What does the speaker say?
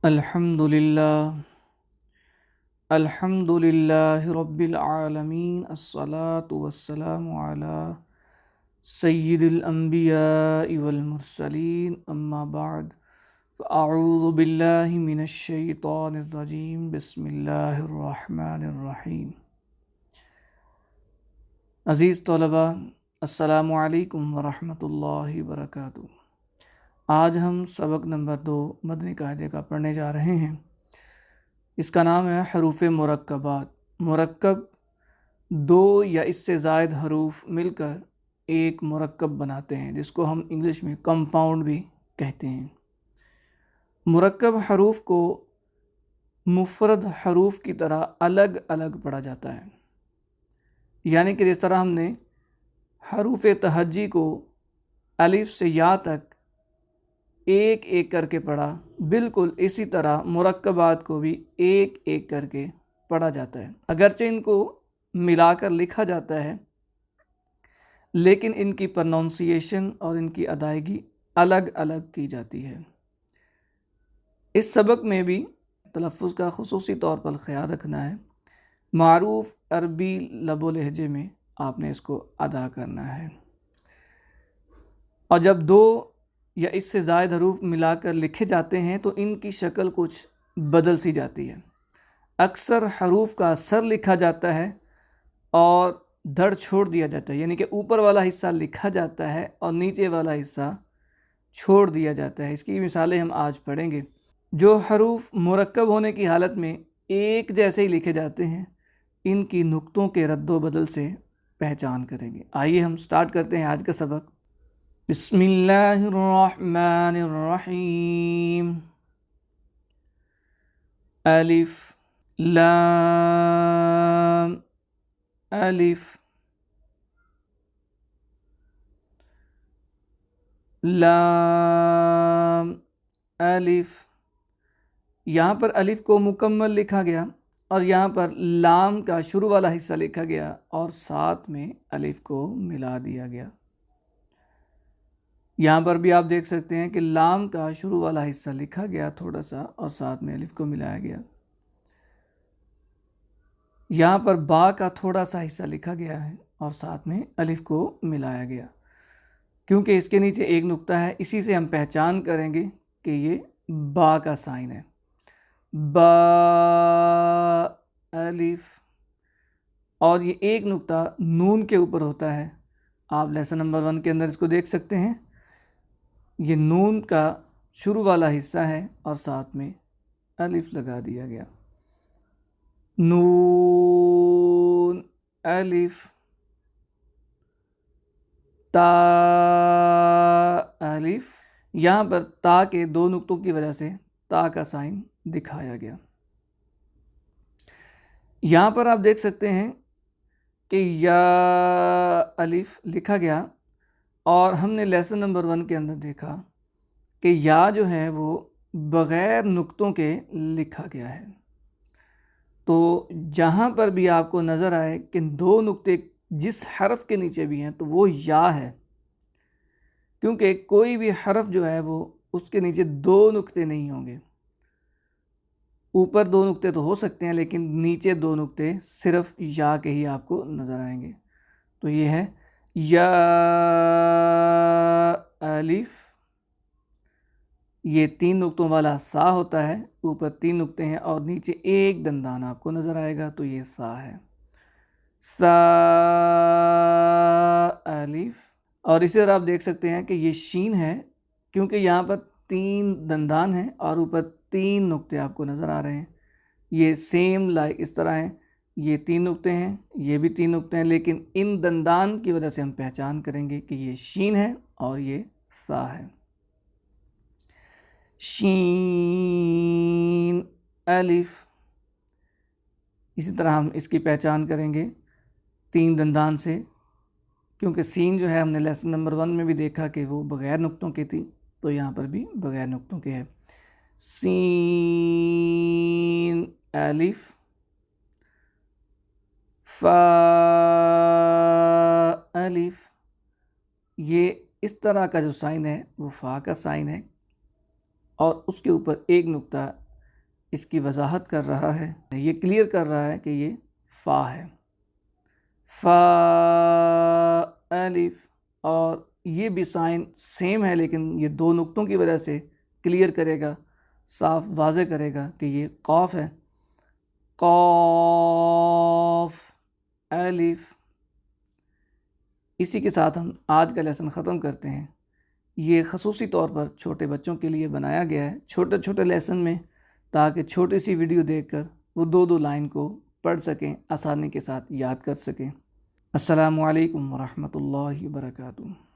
الحمد للہ رب العالمین الصلاة والسلام علی سید الانبیاء والمرسلین اما بعد فاعوذ باللہ من الشیطان الرجیم بسم اللہ الرحمن الرحیم۔ عزیز طلباء، السلام علیکم ورحمۃ اللہ وبرکاتہ۔ آج ہم سبق نمبر 2 مدنی قاعدے کا پڑھنے جا رہے ہیں۔ اس کا نام ہے حروف مرکبات۔ مرکب 2 یا اس سے زائد حروف مل کر ایک مرکب بناتے ہیں، جس کو ہم انگلش میں کمپاؤنڈ بھی کہتے ہیں۔ مرکب حروف کو مفرد حروف کی طرح الگ الگ پڑھا جاتا ہے، یعنی کہ جس طرح ہم نے حروف تہجی کو الف سے یا تک ایک ایک کر کے پڑھا، بالکل اسی طرح مرکبات کو بھی ایک ایک کر کے پڑھا جاتا ہے۔ اگرچہ ان کو ملا کر لکھا جاتا ہے، لیکن ان کی پروننسیشن اور ان کی ادائیگی الگ الگ کی جاتی ہے۔ اس سبق میں بھی تلفظ کا خصوصی طور پر خیال رکھنا ہے۔ معروف عربی لب و لہجے میں آپ نے اس کو ادا کرنا ہے، اور جب 2 یا اس سے زائد حروف ملا کر لکھے جاتے ہیں تو ان کی شکل کچھ بدل سی جاتی ہے۔ اکثر حروف کا سر لکھا جاتا ہے اور دھڑ چھوڑ دیا جاتا ہے، یعنی کہ اوپر والا حصہ لکھا جاتا ہے اور نیچے والا حصہ چھوڑ دیا جاتا ہے۔ اس کی مثالیں ہم آج پڑھیں گے۔ جو حروف مرکب ہونے کی حالت میں ایک جیسے ہی لکھے جاتے ہیں، ان کی نقطوں کے رد و بدل سے پہچان کریں گے۔ آئیے ہم سٹارٹ کرتے ہیں آج کا سبق۔ بسم اللہ الرحمن الرحیم۔ الف لام الف لام الف۔ یہاں پر الف کو مکمل لکھا گیا اور یہاں پر لام کا شروع والا حصہ لکھا گیا اور ساتھ میں الف کو ملا دیا گیا۔ یہاں پر بھی آپ دیکھ سکتے ہیں کہ لام کا شروع والا حصہ لکھا گیا تھوڑا سا اور ساتھ میں الف کو ملایا گیا۔ یہاں پر با کا تھوڑا سا حصہ لکھا گیا ہے اور ساتھ میں الف کو ملایا گیا، کیونکہ اس کے نیچے ایک نقطہ ہے، اسی سے ہم پہچان کریں گے کہ یہ با کا سائن ہے۔ با الف، اور یہ ایک نقطہ نون کے اوپر ہوتا ہے۔ آپ لیسن نمبر 1 کے اندر اس کو دیکھ سکتے ہیں۔ یہ نون کا شروع والا حصہ ہے اور ساتھ میں الف لگا دیا گیا۔ نون الف، تا الف۔ یہاں پر تا کے 2 نقطوں کی وجہ سے تا کا سائن دکھایا گیا۔ یہاں پر آپ دیکھ سکتے ہیں کہ یا الف لکھا گیا، اور ہم نے لیسن نمبر 1 کے اندر دیکھا کہ یا جو ہے وہ بغیر نقطوں کے لکھا گیا ہے۔ تو جہاں پر بھی آپ کو نظر آئے کہ 2 نقطے جس حرف کے نیچے بھی ہیں تو وہ یا ہے، کیونکہ کوئی بھی حرف جو ہے وہ اس کے نیچے 2 نقطے نہیں ہوں گے۔ اوپر 2 نقطے تو ہو سکتے ہیں، لیکن نیچے 2 نقطے صرف یا کے ہی آپ کو نظر آئیں گے۔ تو یہ ہے یا الف، یہ 3 نقطوں والا سا ہوتا ہے، اوپر 3 نقطے ہیں اور نیچے ایک دندان آپ کو نظر آئے گا، تو یہ سا ہے۔ سا الف، اور اسی طرح آپ دیکھ سکتے ہیں کہ یہ شین ہے، کیونکہ یہاں پر 3 دندان ہیں اور اوپر 3 نقطے آپ کو نظر آ رہے ہیں۔ یہ سیم لائک اس طرح ہیں، یہ 3 نقطے ہیں، یہ بھی 3 نقطے ہیں، لیکن ان دندان کی وجہ سے ہم پہچان کریں گے کہ یہ شین ہے اور یہ سا ہے۔ شین الف، اسی طرح ہم اس کی پہچان کریں گے 3 دندان سے، کیونکہ سین جو ہے ہم نے لیسن نمبر 1 میں بھی دیکھا کہ وہ بغیر نقطوں کی تھی، تو یہاں پر بھی بغیر نقطوں کے ہے۔ سین الف، فا الف، یہ اس طرح کا جو سائن ہے وہ فا کا سائن ہے، اور اس کے اوپر ایک نقطہ اس کی وضاحت کر رہا ہے، یہ کلیئر کر رہا ہے کہ یہ فا ہے، فا الف، اور یہ بھی سائن سیم ہے لیکن یہ دو نقطوں کی وجہ سے کلیئر کرے گا، صاف واضح کرے گا کہ یہ قاف ہے، قاف الف۔ اسی کے ساتھ ہم آج کا لیسن ختم کرتے ہیں۔ یہ خصوصی طور پر چھوٹے بچوں کے لیے بنایا گیا ہے، چھوٹے چھوٹے لیسن میں، تاکہ چھوٹی سی ویڈیو دیکھ کر وہ دو لائن کو پڑھ سکیں، آسانی کے ساتھ یاد کر سکیں۔ السلام علیکم ورحمۃ اللہ وبرکاتہ۔